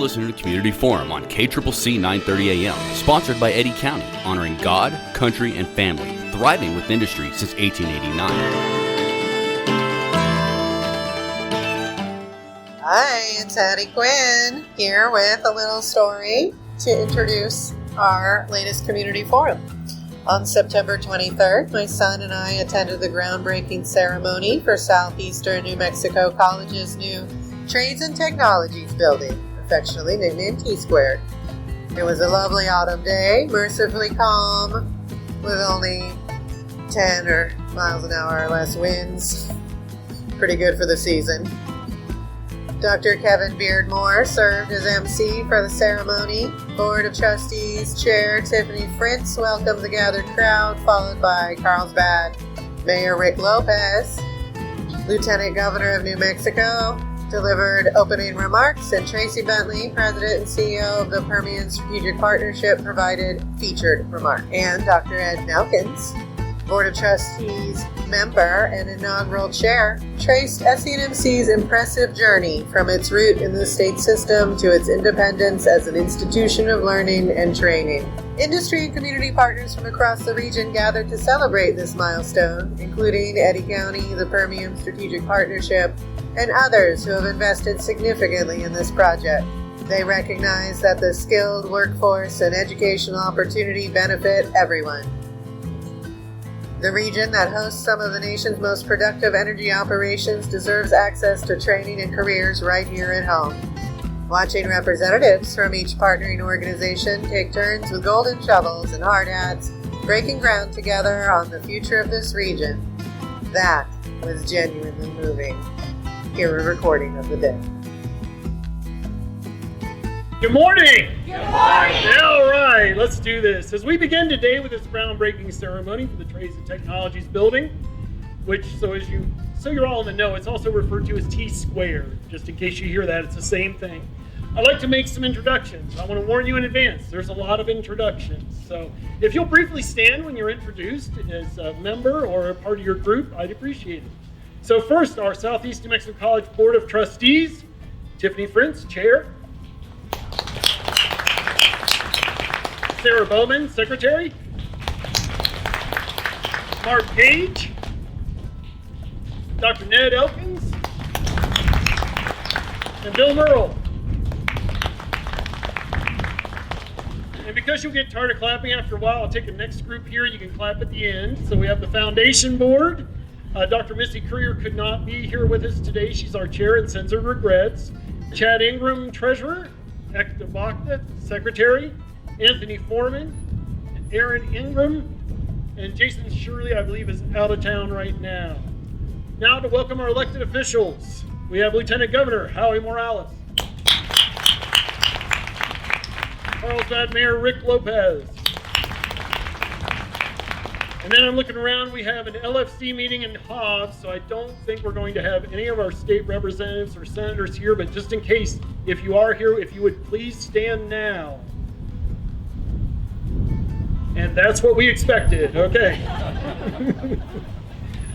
listening to Community Forum on KCCC 930 AM, sponsored by Eddy County, honoring God, country, and family, thriving with industry since 1889. Hi, it's Hattie Quinn here with a little story to introduce our latest Community Forum. On September 23rd, my son and I attended the groundbreaking ceremony for Southeastern New Mexico College's new Trades and Technologies building, affectionately nicknamed T-Squared. It was a lovely autumn day, mercifully calm, with only 10 miles an hour or less winds. Pretty good for the season. Dr. Kevin Beardmore served as MC for the ceremony. Board of Trustees Chair Tiffany Fritz welcomed the gathered crowd, followed by Carlsbad Mayor Rick Lopez. Lieutenant Governor of New Mexico delivered opening remarks, and Tracy Bentley, President and CEO of the Permian Strategic Partnership, provided featured remarks. And Dr. Ed Nelkins, Board of Trustees member and inaugural chair, traced SENMC's impressive journey from its root in the state system to its independence as an institution of learning and training. Industry and community partners from across the region gathered to celebrate this milestone, including Eddy County, the Permian Strategic Partnership, and others who have invested significantly in this project. They recognize that the skilled workforce and educational opportunity benefit everyone. The region that hosts some of the nation's most productive energy operations deserves access to training and careers right here at home. Watching representatives from each partnering organization take turns with golden shovels and hard hats, breaking ground together on the future of this region, that was genuinely moving. Here a recording of the day. Good morning! Good morning! All right, let's do this. As we begin today with this groundbreaking ceremony for the Trades and Technologies building, which, so you're all in the know, it's also referred to as T-Squared. Just in case you hear that, it's the same thing. I'd like to make some introductions. I want to warn you in advance, there's a lot of introductions. So if you'll briefly stand when you're introduced as a member or a part of your group, I'd appreciate it. So first, our Southeast New Mexico College Board of Trustees, Tiffany Fritz, Chair. Sarah Bowman, Secretary. Mark Page. Dr. Ned Elkins. And Bill Merle. And because you'll get tired of clapping after a while, I'll take the next group here. You can clap at the end. So we have the Foundation Board. Dr. Missy Creer could not be here with us today. She's our chair and sends her regrets. Chad Ingram, Treasurer. Ekta Bhakta, Secretary. Anthony Foreman, Aaron Ingram, and Jason Shirley, I believe, is out of town right now. Now to welcome our elected officials, we have Lieutenant Governor Howie Morales, Carlsbad Mayor Rick Lopez, and then I'm looking around, we have an LFC meeting in Hobbs, so I don't think we're going to have any of our state representatives or senators here, but just in case, if you are here, if you would please stand now. And that's what we expected, okay.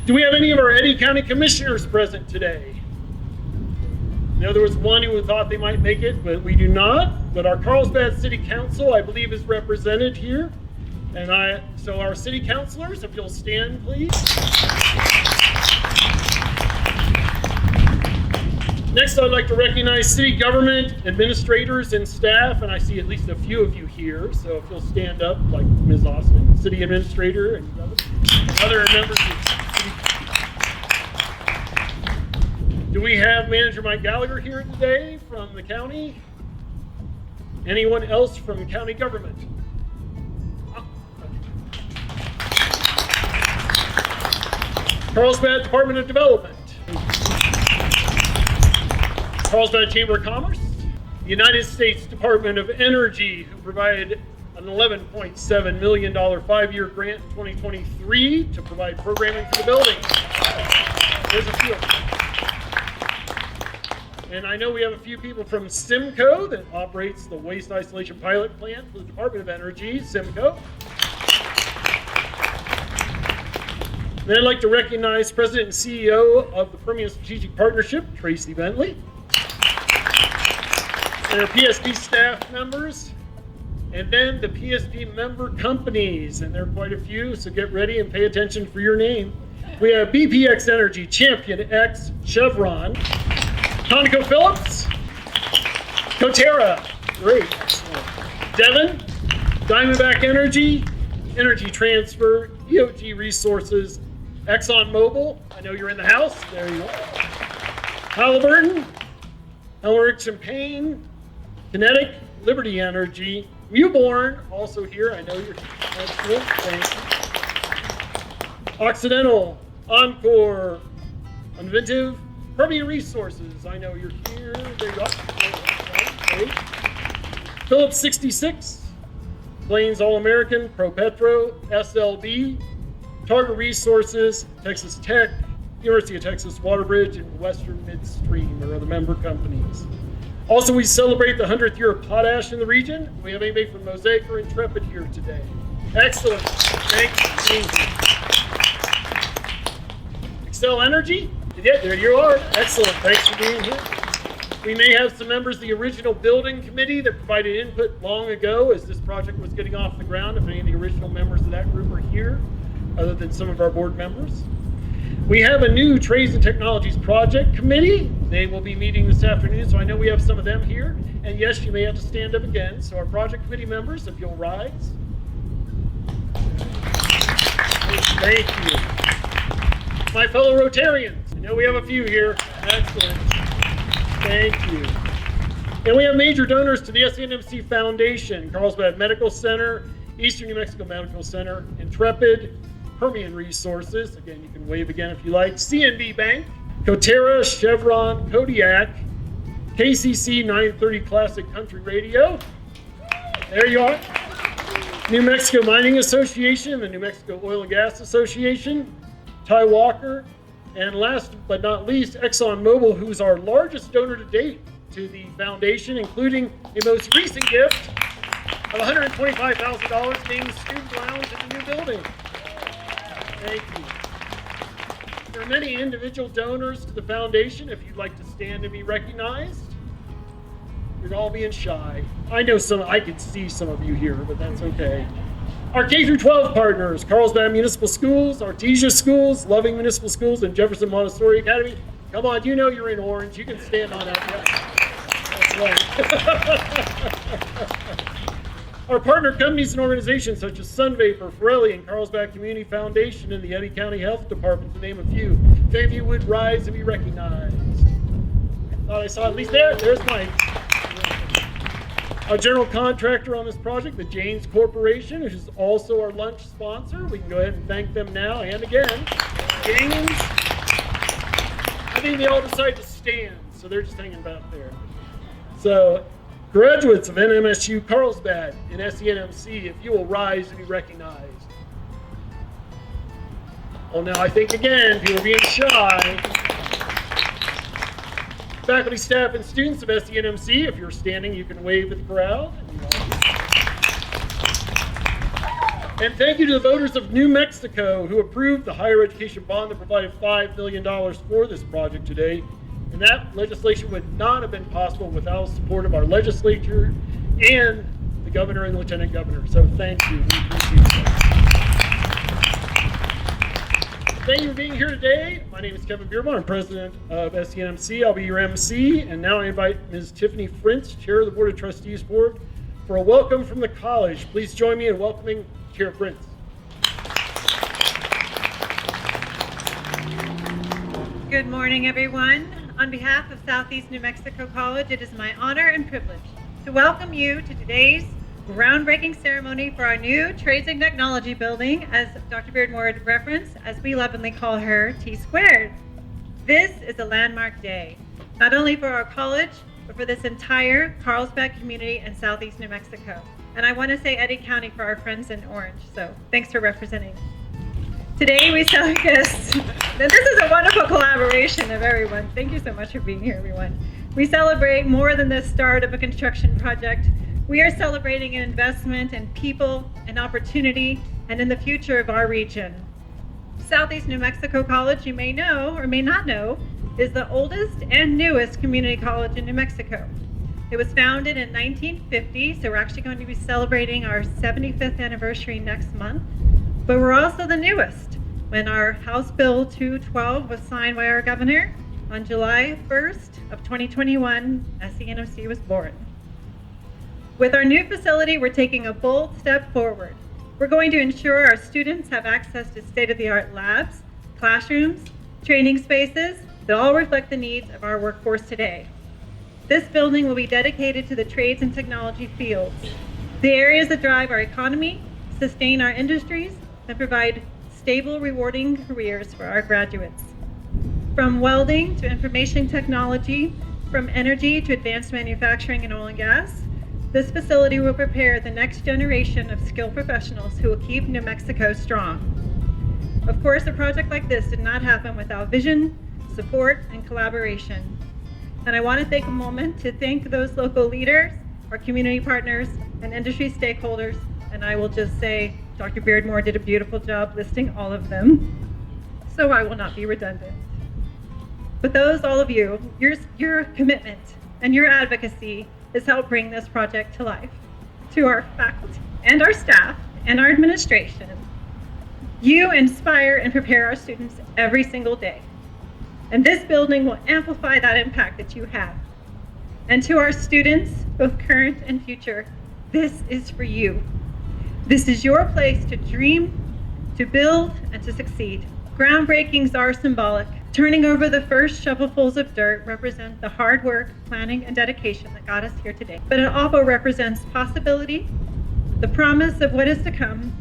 Do we have any of our Eddy County Commissioners present today? Now, there was one who thought they might make it, but we do not. But our Carlsbad City Council, I believe, is represented here. And so our city councilors, if you'll stand, please. Next, I'd like to recognize city government, administrators, and staff, and I see at least a few of you here, so if you'll stand up, like Ms. Austin, city administrator, and other members of the city. Do we have Manager Mike Gallagher here today from the county? Anyone else from county government? Carlsbad Department of Development. Carlsbad Chamber of Commerce, the United States Department of Energy, who provided an $11.7 million 5-year grant in 2023 to provide programming for the building. There's a few. And I know we have a few people from SEMCO that operates the Waste Isolation Pilot Plant for the Department of Energy, SEMCO. Then I'd like to recognize President and CEO of the Permian Strategic Partnership, Tracy Bentley. There are PSP staff members, and then the PSP member companies, and there are quite a few, so get ready and pay attention for your name. We have BPX Energy, Champion X, Chevron, ConocoPhillips, Coterra, great, Devon, Diamondback Energy, Energy Transfer, EOG Resources, ExxonMobil, I know you're in the house, there you are, Halliburton, Elric Champagne, Kinetic, Liberty Energy, Mewborn, also here, I know you're excellent, thank you. Occidental, Encore, Inventive, Permian Resources, I know you're here, there you are. Great. Phillips 66, Plains All-American, ProPetro, SLB, Targa Resources, Texas Tech, University of Texas Waterbridge, and Western Midstream are other member companies. Also, we celebrate the 100th year of potash in the region. We have anybody from Mosaic or Intrepid here today. Excellent. Thanks. Xcel Energy? Yeah, there you are. Excellent. Thanks for being here. We may have some members of the original building committee that provided input long ago as this project was getting off the ground, if any of the original members of that group are here, other than some of our board members. We have a new Trades and Technologies Project Committee. They will be meeting this afternoon, so I know we have some of them here. And yes, you may have to stand up again. So our project committee members, if you'll rise. Thank you. My fellow Rotarians, I know we have a few here. Excellent. Thank you. And we have major donors to the SENMC Foundation, Carlsbad Medical Center, Eastern New Mexico Medical Center, Intrepid, Permian Resources, again, you can wave again if you like, CNB Bank, Coterra, Chevron, Kodiak, KCCC 930 Classic Country Radio, there you are, New Mexico Mining Association, the New Mexico Oil and Gas Association, Ty Walker, and last but not least, ExxonMobil, who's our largest donor to date to the foundation, including a most recent gift of $125,000 being the student lounge in the new building. Thank you. There are many individual donors to the foundation. If you'd like to stand and be recognized, you're all being shy. I know I can see some of you here, but that's okay. Our K-12 partners, Carlsbad Municipal Schools, Artesia Schools, Loving Municipal Schools, and Jefferson Montessori Academy. Come on, you know you're in orange. You can stand on that. That's right. Our partner companies and organizations such as Sunvapor, Forelli, and Carlsbad Community Foundation and the Eddy County Health Department, to name a few. If any of you would rise and be recognized. I thought I saw at least there's Mike. Our general contractor on this project, the Janes Corporation, which is also our lunch sponsor. We can go ahead and thank them now and again. Janes. I think they all decided to stand, so they're just hanging back there. So, graduates of NMSU Carlsbad and SENMC, if you will rise and be recognized. Oh, now I think again, people are being shy. Faculty, staff, and students of SENMC, if you're standing, you can wave at the crowd. And thank you to the voters of New Mexico who approved the higher education bond that provided $5 million for this project today. And that legislation would not have been possible without the support of our legislature and the governor and the lieutenant governor. So thank you. We appreciate that. Thank you for being here today. My name is Kevin Bierbaum. I'm president of SENMC. I'll be your MC. And now I invite Ms. Tiffany Frintz, chair of the Board of Trustees Board, for a welcome from the college. Please join me in welcoming Chair Frintz. Good morning, everyone. On behalf of Southeast New Mexico College, it is my honor and privilege to welcome you to today's groundbreaking ceremony for our new Trades and Technology building, as Dr. Beardmore referenced, as we lovingly call her, T-Squared. This is a landmark day, not only for our college, but for this entire Carlsbad community and Southeast New Mexico. And I want to say Eddy County for our friends in Orange, so thanks for representing. Today we celebrate this. This is a wonderful collaboration of everyone. Thank you so much for being here, everyone. We celebrate more than the start of a construction project. We are celebrating an investment in people and opportunity and in the future of our region. Southeast New Mexico College, you may know or may not know, is the oldest and newest community college in New Mexico. It was founded in 1950, so we're actually going to be celebrating our 75th anniversary next month. But we're also the newest. When our House Bill 212 was signed by our governor on July 1st of 2021, SENMC was born. With our new facility, we're taking a bold step forward. We're going to ensure our students have access to state-of-the-art labs, classrooms, training spaces that all reflect the needs of our workforce today. This building will be dedicated to the trades and technology fields, the areas that drive our economy, sustain our industries, and provide stable, rewarding careers for our graduates. From welding to information technology, from energy to advanced manufacturing and oil and gas, this facility will prepare the next generation of skilled professionals who will keep New Mexico strong. Of course, a project like this did not happen without vision, support, and collaboration. And I want to take a moment to thank those local leaders, our community partners, and industry stakeholders. And I will just say, Dr. Beardmore did a beautiful job listing all of them, so I will not be redundant. But all of you, your commitment and your advocacy has helped bring this project to life. To our faculty and our staff and our administration, you inspire and prepare our students every single day. And this building will amplify that impact that you have. And to our students, both current and future, this is for you. This is your place to dream, to build, and to succeed. Groundbreakings are symbolic. Turning over the first shovelfuls of dirt represent the hard work, planning, and dedication that got us here today. But it also represents possibility, the promise of what is to come.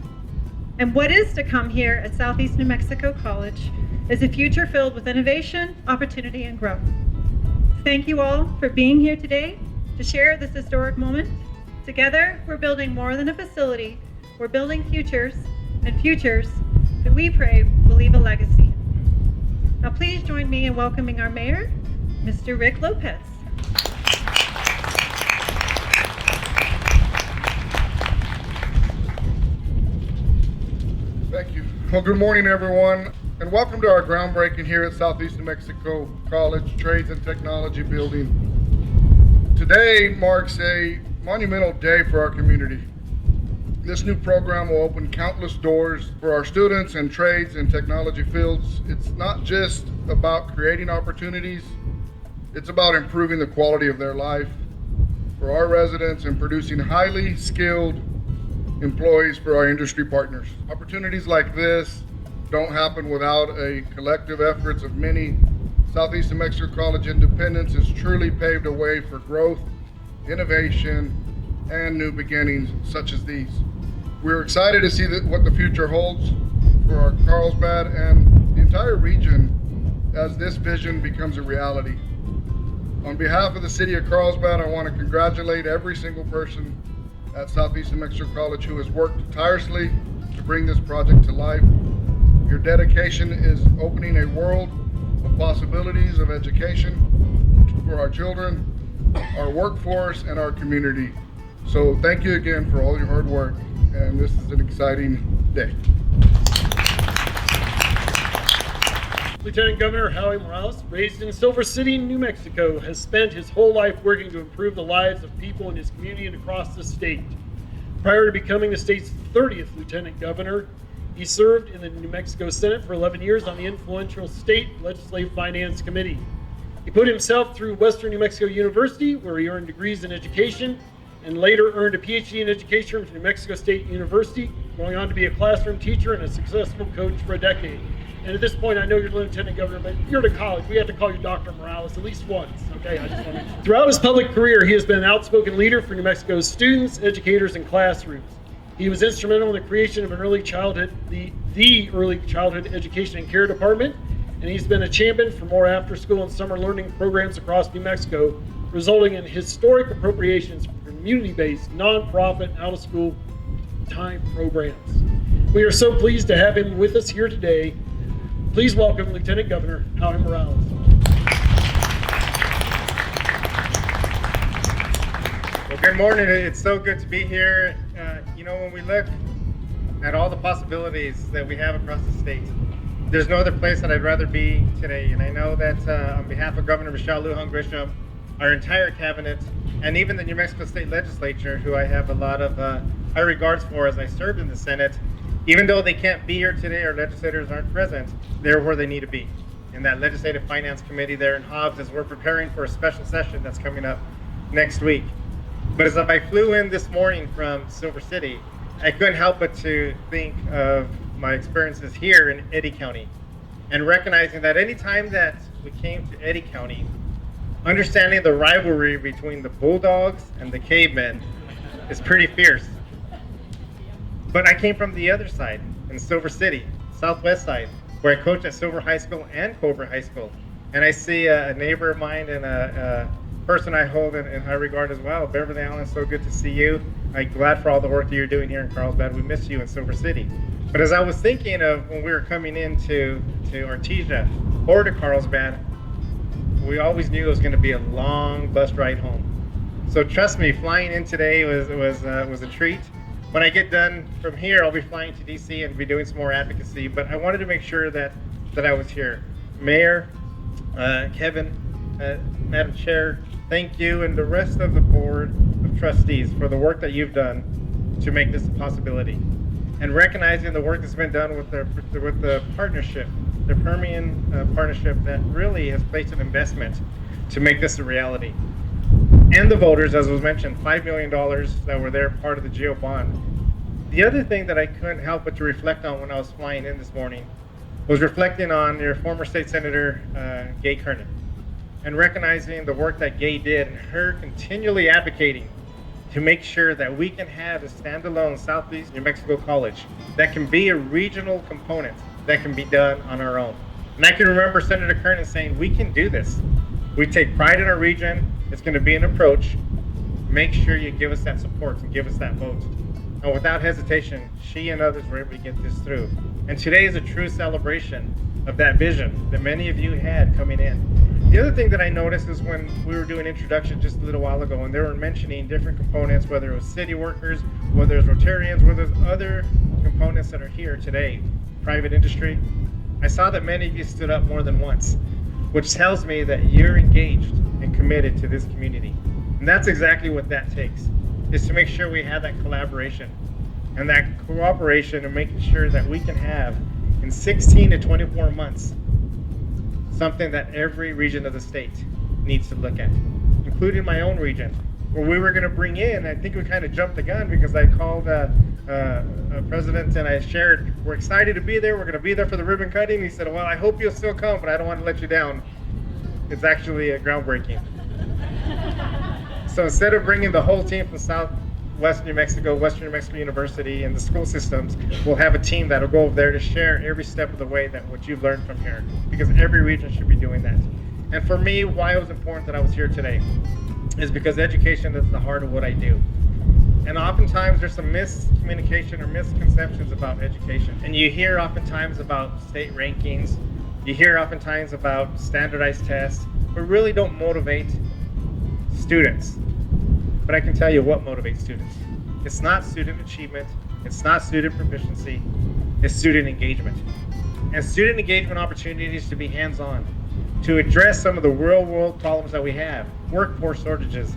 And what is to come here at Southeast New Mexico College is a future filled with innovation, opportunity, and growth. Thank you all for being here today to share this historic moment. Together, we're building more than a facility. We're building futures, and futures that we pray will leave a legacy. Now please join me in welcoming our mayor, Mr. Rick Lopez. Thank you. Well, good morning, everyone, and welcome to our groundbreaking here at Southeast New Mexico College Trades and Technology Building. Today marks a monumental day for our community. This new program will open countless doors for our students in trades and technology fields. It's not just about creating opportunities, it's about improving the quality of their life for our residents and producing highly skilled employees for our industry partners. Opportunities like this don't happen without a collective efforts of many. Southeast New Mexico College independence has truly paved a way for growth, innovation, and new beginnings such as these. We're excited to see what the future holds for our Carlsbad and the entire region as this vision becomes a reality. On behalf of the city of Carlsbad, I want to congratulate every single person at Southeast New Mexico College who has worked tirelessly to bring this project to life. Your dedication is opening a world of possibilities of education for our children, our workforce, and our community. So thank you again for all your hard work, and this is an exciting day. Lieutenant Governor Howie Morales, raised in Silver City, New Mexico, has spent his whole life working to improve the lives of people in his community and across the state. Prior to becoming the state's 30th Lieutenant Governor, he served in the New Mexico Senate for 11 years on the influential State Legislative Finance Committee. He put himself through Western New Mexico University, where he earned degrees in education, and later earned a PhD in education from New Mexico State University, going on to be a classroom teacher and a successful coach for a decade. And at this point, I know you're Lieutenant Governor, but you're to college. We have to call you Dr. Morales at least once, okay? I just want to. Throughout his public career, he has been an outspoken leader for New Mexico's students, educators, and classrooms. He was instrumental in the creation of an early childhood, the Early Childhood Education and Care Department, and he's been a champion for more after-school and summer learning programs across New Mexico, resulting in historic appropriations for community-based, nonprofit, out-of-school time programs. We are so pleased to have him with us here today. Please welcome Lieutenant Governor Howie Morales. Well, good morning. It's so good to be here. When we look at all the possibilities that we have across the state, there's no other place that I'd rather be today. And I know that on behalf of Governor Michelle Lujan Grisham, our entire cabinet, and even the New Mexico State Legislature, who I have a lot of high regards for as I served in the Senate. Even though they can't be here today, our legislators aren't present, they're where they need to be. In that Legislative Finance Committee there in Hobbs, as we're preparing for a special session that's coming up next week. But as I flew in this morning from Silver City, I couldn't help but to think of my experiences here in Eddy County, and recognizing that any time that we came to Eddy County, understanding the rivalry between the Bulldogs and the Cavemen is pretty fierce. But I came from the other side, in Silver City, southwest side, where I coached at Silver High School and Cobra High School. And I see a neighbor of mine and a person I hold in high regard as well. Beverly Allen, so good to see you. I'm glad for all the work that you're doing here in Carlsbad. We miss you in Silver City. But as I was thinking of when we were coming into Artesia or to Carlsbad, we always knew it was going to be a long bus ride home. So trust me, flying in today was a treat. When I get done from here, I'll be flying to DC and be doing some more advocacy. But I wanted to make sure that I was here. Mayor, Kevin, Madam Chair, thank you, and the rest of the Board of Trustees for the work that you've done to make this a possibility. And recognizing the work that's been done with the partnership, the Permian partnership that really has placed an investment to make this a reality. And the voters, as was mentioned, $5 million that were there, part of the GEO bond. The other thing that I couldn't help but to reflect on when I was flying in this morning was reflecting on your former state senator, Gay Kernan, and recognizing the work that Gay did and her continually advocating to make sure that we can have a standalone Southeast New Mexico College that can be a regional component that can be done on our own. And I can remember Senator Kernan saying, we can do this. We take pride in our region. It's going to be an approach. Make sure you give us that support and give us that vote. And without hesitation, she and others were able to get this through. And today is a true celebration of that vision that many of you had coming in. The other thing that I noticed is when we were doing introduction just a little while ago, and they were mentioning different components, whether it was city workers, whether it's Rotarians, whether there's other components that are here today, private industry, I saw that many of you stood up more than once, which tells me that you're engaged and committed to this community. And that's exactly what that takes, is to make sure we have that collaboration and that cooperation and making sure that we can have in 16 to 24 months something that every region of the state needs to look at, including my own region, where we were going to bring in, I think we kind of jumped the gun because I called a president and I shared, we're excited to be there, we're going to be there for the ribbon cutting. He said, well, I hope you'll still come, but I don't want to let you down. It's actually a groundbreaking. So instead of bringing the whole team from Southwest New Mexico, Western New Mexico University, and the school systems, we'll have a team that'll go over there to share every step of the way that what you've learned from here, because every region should be doing that. And for me, why it was important that I was here today is because education is the heart of what I do. And oftentimes there's some miscommunication or misconceptions about education. And you hear oftentimes about state rankings, you hear oftentimes about standardized tests, but really don't motivate students. But I can tell you what motivates students. It's not student achievement, it's not student proficiency, it's student engagement. And student engagement opportunities to be hands-on, to address some of the real-world problems that we have, workforce shortages.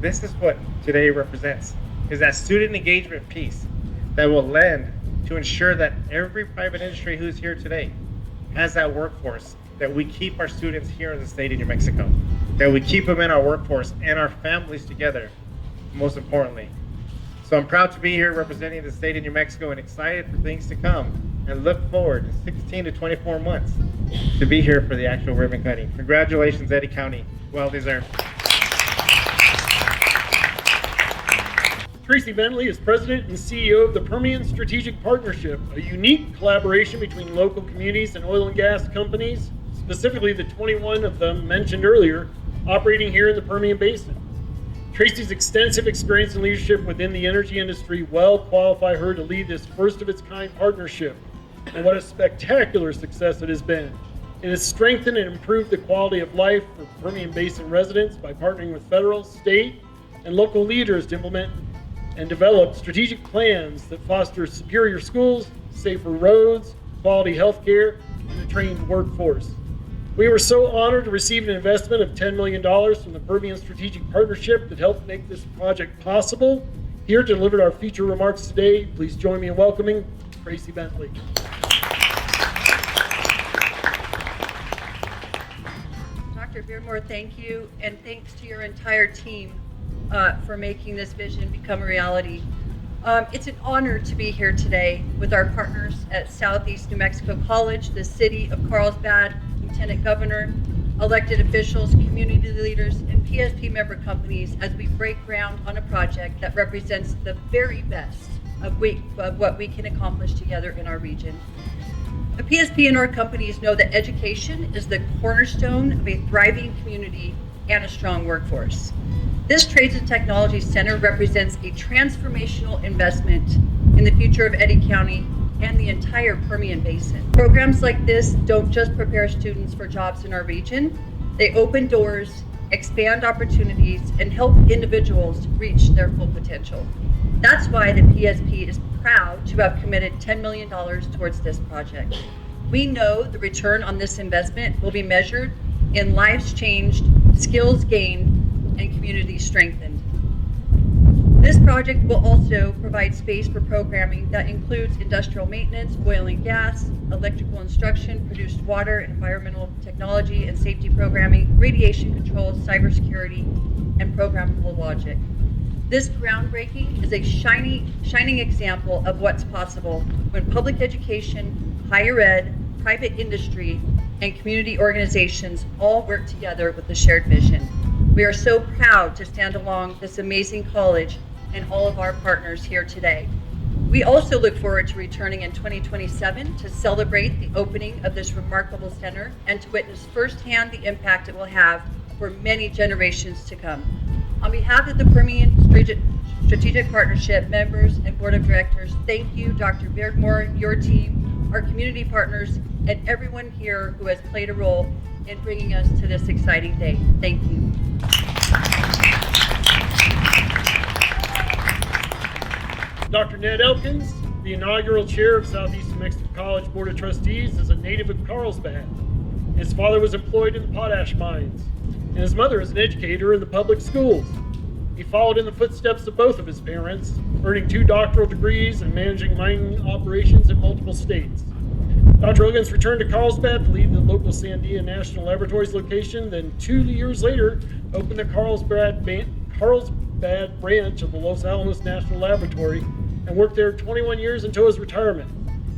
This is what today represents, is that student engagement piece that will lend to ensure that every private industry who's here today has that workforce, that we keep our students here in the state of New Mexico, that we keep them in our workforce and our families together, most importantly. So I'm proud to be here representing the state of New Mexico and excited for things to come, and look forward to 16 to 24 months to be here for the actual ribbon cutting. Congratulations, Eddy County. Well deserved. Tracy Bentley is President and CEO of the Permian Strategic Partnership, a unique collaboration between local communities and oil and gas companies, specifically the 21 of them mentioned earlier, operating here in the Permian Basin. Tracy's extensive experience and leadership within the energy industry well qualify her to lead this first-of-its-kind partnership, and what a spectacular success it has been. It has strengthened and improved the quality of life for Permian Basin residents by partnering with federal, state, and local leaders to implement and develop strategic plans that foster superior schools, safer roads, quality health care, and a trained workforce. We were so honored to receive an investment of $10 million from the Permian Strategic Partnership that helped make this project possible. Here to deliver our feature remarks today, please join me in welcoming Tracy Bentley. Dr. Beardmore, thank you, and thanks to your entire team for making this vision become a reality. It's an honor to be here today with our partners at Southeast New Mexico College, the City of Carlsbad, Lieutenant Governor, elected officials, community leaders, and PSP member companies as we break ground on a project that represents the very best of what we can accomplish together in our region. The PSP and our companies know that education is the cornerstone of a thriving community and a strong workforce. This Trades and Technology Center represents a transformational investment in the future of Eddy County and the entire Permian Basin. Programs like this don't just prepare students for jobs in our region, they open doors, expand opportunities, and help individuals reach their full potential. That's why the PSP is proud to have committed $10 million towards this project. We know the return on this investment will be measured in lives changed, skills gained, and communities strengthened. This project will also provide space for programming that includes industrial maintenance, oil and gas, electrical instruction, produced water, environmental technology and safety programming, radiation control, cybersecurity, and programmable logic. This groundbreaking is a shining example of what's possible when public education, higher ed, private industry, and community organizations all work together with a shared vision. We are so proud to stand along this amazing college and all of our partners here today. We also look forward to returning in 2027 to celebrate the opening of this remarkable center and to witness firsthand the impact it will have for many generations to come. On behalf of the Permian Strategic Partnership members and board of directors, thank you, Dr. Beardmore, your team, our community partners, and everyone here who has played a role in bringing us to this exciting day. Thank you. Dr. Ned Elkins, the inaugural chair of Southeast New Mexico College Board of Trustees, is a native of Carlsbad. His father was employed in the potash mines, and his mother is an educator in the public schools. He followed in the footsteps of both of his parents, earning 2 doctoral degrees and managing mining operations in multiple states. Dr. Elkins returned to Carlsbad to lead the local Sandia National Laboratories location, then 2 years later opened the Carlsbad branch of the Los Alamos National Laboratory and worked there 21 years until his retirement.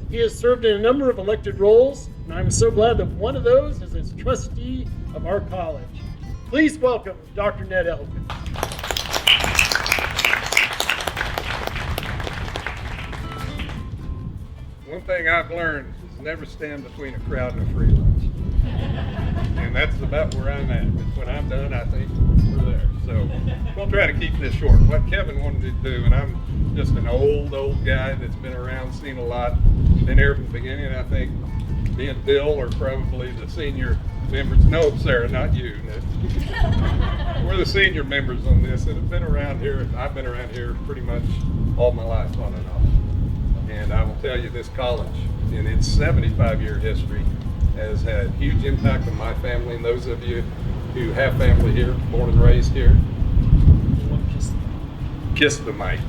He has served in a number of elected roles, and I'm so glad that one of those is as trustee of our college. Please welcome Dr. Ned Elkins. One thing I've learned is never stand between a crowd and a free lunch. And that's about where I'm at. When I'm done, I think we're there. So we'll try to keep this short. What Kevin wanted to do, and I'm just an old guy that's been around, seen a lot, been here from the beginning. I think me and Bill are probably the senior members. No, Sarah, not you. We're the senior members on this that have been around here. I've been around here pretty much all my life on and off. And I will tell you, this college, in its 75-year history, has had huge impact on my family and those of you who have family here, born and raised here. Kiss the mic.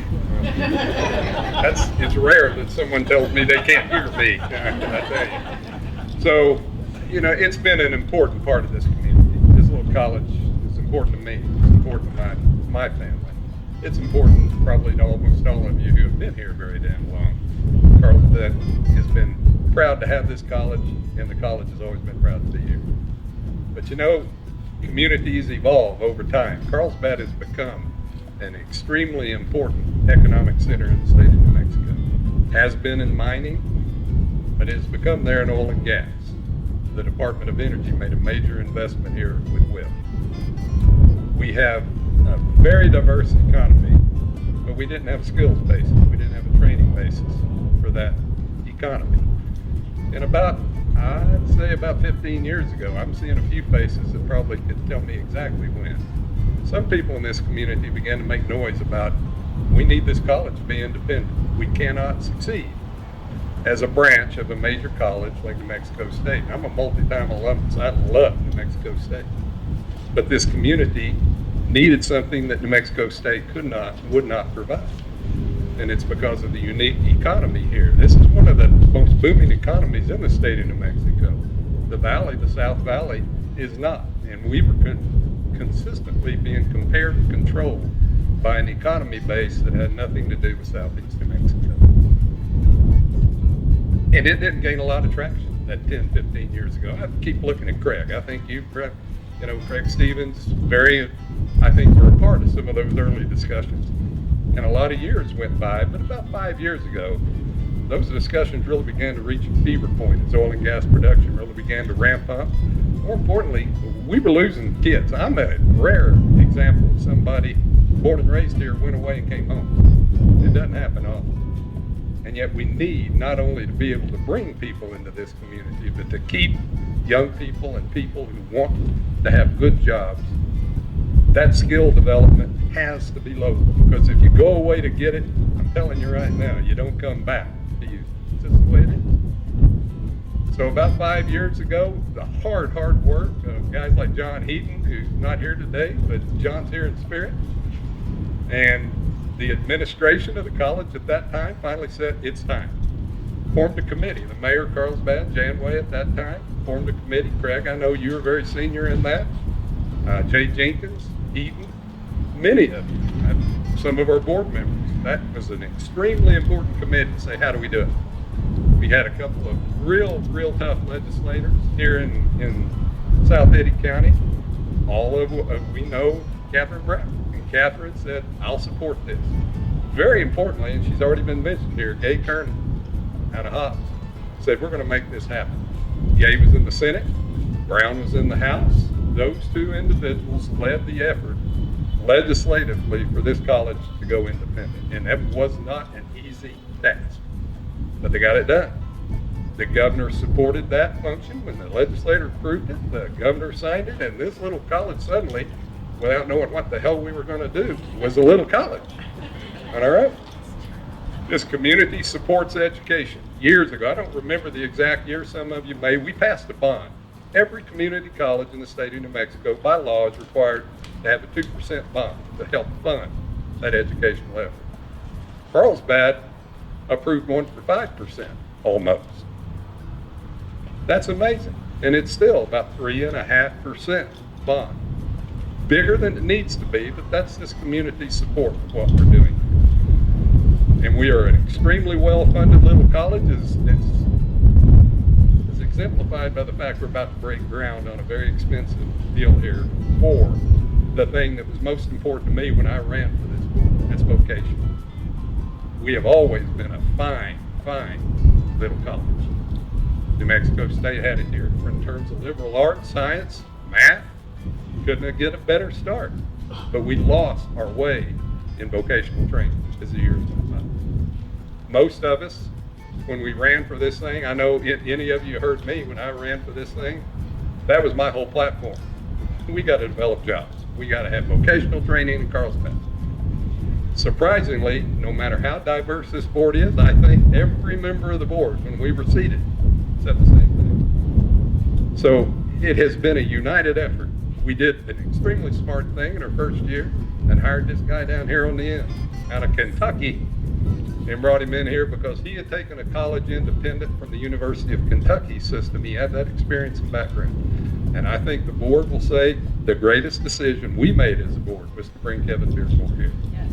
It's rare that someone tells me they can't hear me, I tell you. So, it's been an important part of this community. This little college is important to me. It's important to my family. It's important probably to almost all of you who have been here very damn long. Carlsbad has been proud to have this college, and the college has always been proud to be here. But communities evolve over time. Carlsbad has become an extremely important economic center in the state of New Mexico. Has been in mining, but has become there in oil and gas. The Department of Energy made a major investment here with WIP. We have a very diverse economy, but we didn't have a skills basis. We didn't have a training basis for that economy. And I'd say about 15 years ago, I'm seeing a few faces that probably could tell me exactly when. Some people in this community began to make noise about, we need this college to be independent. We cannot succeed as a branch of a major college like New Mexico State. I'm a multi-time alumnus. I love New Mexico State. But this community needed something that New Mexico State would not provide. And it's because of the unique economy here. This is one of the most booming economies in the state of New Mexico. The valley, the South Valley, is not. And we were consistently being compared and controlled by an economy base that had nothing to do with Southeast New Mexico. And it didn't gain a lot of traction that 10, 15 years ago. I keep looking at Craig. I think Craig Stevens, I think we're a part of some of those early discussions. And a lot of years went by, but about 5 years ago, those discussions really began to reach a fever point as oil and gas production really began to ramp up. More importantly, we were losing kids. I'm a rare example of somebody born and raised here, went away and came home. It doesn't happen often. And yet we need not only to be able to bring people into this community, but to keep young people and people who want to have good jobs. That skill development has to be local, because if you go away to get it, I'm telling you right now, you don't come back to use it. It's just the way it is. So about 5 years ago, the hard work of guys like John Heaton, who's not here today, but John's here in spirit, and the administration of the college at that time finally said, it's time. Formed a committee. The mayor, Carlsbad, Janway at that time, formed a committee. Craig, I know you were very senior in that. Jay Jenkins, Heaton, many of you, some of our board members. That was an extremely important committee to say, how do we do it? We had a couple of real tough legislators here in South Eddy County. All of we know Catherine Brown. And Catherine said, I'll support this. Very importantly, and she's already been mentioned here, Gay Kernan out of Hobbs said, we're going to make this happen. Gay was in the Senate, Brown was in the House. Those two individuals led the effort legislatively for this college to go independent. And that was not an easy task, but they got it done. The governor supported that function. When the legislature approved it, the governor signed it, and this little college suddenly, without knowing what the hell we were going to do, was a little college. All right? This community supports education. Years ago, I don't remember the exact year, some of you may, we passed a bond. Every community college in the state of New Mexico, by law, is required to have a 2% bond to help fund that educational effort. Carlsbad approved one for 5%, almost. That's amazing. And it's still about 3.5% bond. Bigger than it needs to be, but that's this community support of what we're doing. And we are an extremely well-funded little college. It's exemplified by the fact we're about to break ground on a very expensive deal here for the thing that was most important to me when I ran for this board. That's vocation. We have always been a fine little college. New Mexico State had it here in terms of liberal arts, science, math. Couldn't get a better start. But we lost our way in vocational training as the years went by. Most of us, when we ran for this thing, I know any of you heard me when I ran for this thing, that was my whole platform. We got to develop jobs. We got to have vocational training in Carlsbad. Surprisingly, no matter how diverse this board is, I think every member of the board, when we were seated, said the same thing. So it has been a united effort. We did an extremely smart thing in our first year and hired this guy down here on the end out of Kentucky and brought him in here because he had taken a college independent from the University of Kentucky system. He had that experience and background. And I think the board will say the greatest decision we made as a board was to bring Kevin Beardmore here. Yes.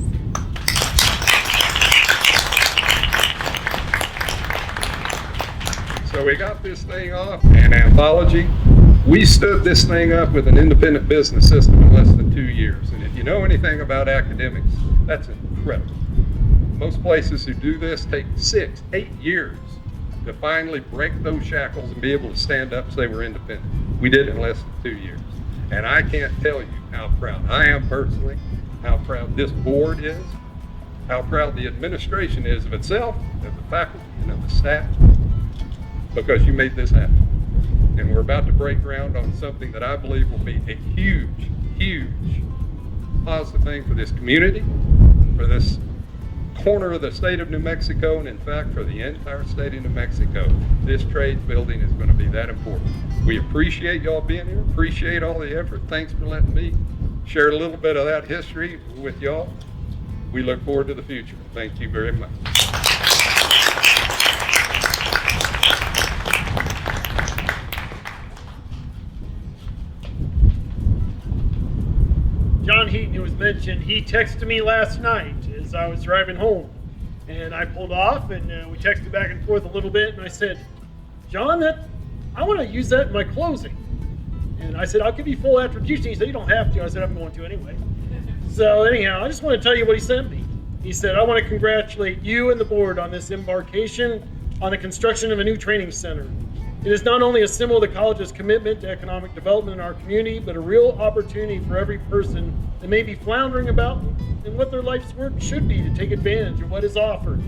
So we got this thing off, an anthology. We stood this thing up with an independent business system in less than 2 years. And if you know anything about academics, that's incredible. Most places who do this take 6, 8 years to finally break those shackles and be able to stand up and say we're independent. We did it in less than 2 years. And I can't tell you how proud I am personally, how proud this board is, how proud the administration is of itself, of the faculty, and of the staff, because you made this happen. And we're about to break ground on something that I believe will be a huge positive thing for this community, for this corner of the state of New Mexico, and in fact for the entire state of New Mexico, this trades building is going to be that important. We appreciate y'all being here, appreciate all the effort. Thanks for letting me share a little bit of that history with y'all. We look forward to the future. Thank you very much. John Heaton, who was mentioned, he texted me last night as I was driving home. And I pulled off, and we texted back and forth a little bit, and I said, John, I want to use that in my closing. And I said, I'll give you full attribution. He said, you don't have to. I said, I'm going to anyway. So anyhow, I just want to tell you what he sent me. He said, I want to congratulate you and the board on this embarkation on the construction of a new training center. It is not only a symbol of the college's commitment to economic development in our community, but a real opportunity for every person that may be floundering about in what their life's work should be to take advantage of what is offered.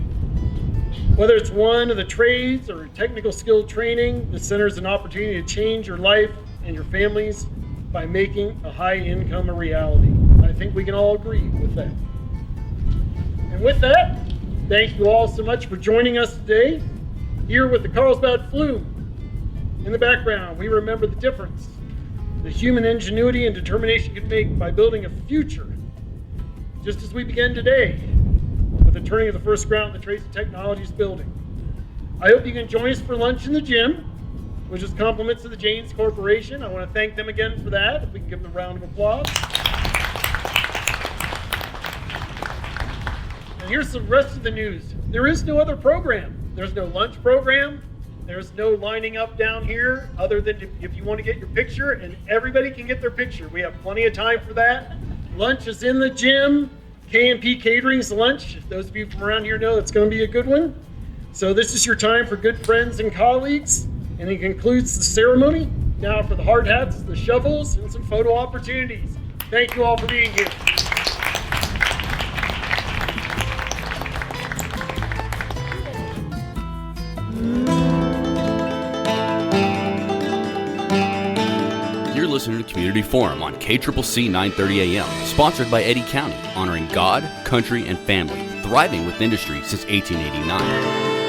Whether it's one of the trades or technical skill training, the center is an opportunity to change your life and your families by making a high income a reality. I think we can all agree with that. And with that, thank you all so much for joining us today. Here with the Carlsbad Flume. In the background, we remember the difference that human ingenuity and determination can make by building a future, just as we begin today with the turning of the first ground in the Trades and Technologies building. I hope you can join us for lunch in the gym, which is compliments to the Janes Corporation. I want to thank them again for that. If we can give them a round of applause. And here's the rest of the news. There is no other program. There's no lunch program. There's no lining up down here other than if you want to get your picture, and everybody can get their picture. We have plenty of time for that. Lunch is in the gym. K&P Catering's lunch. Those of you from around here know it's going to be a good one. So this is your time for good friends and colleagues, and it concludes the ceremony. Now for the hard hats, the shovels, and some photo opportunities. Thank you all for being here. Listening to Community Forum on KCCC 930 AM, sponsored by Eddy County, honoring God, country, and family, thriving with industry since 1889.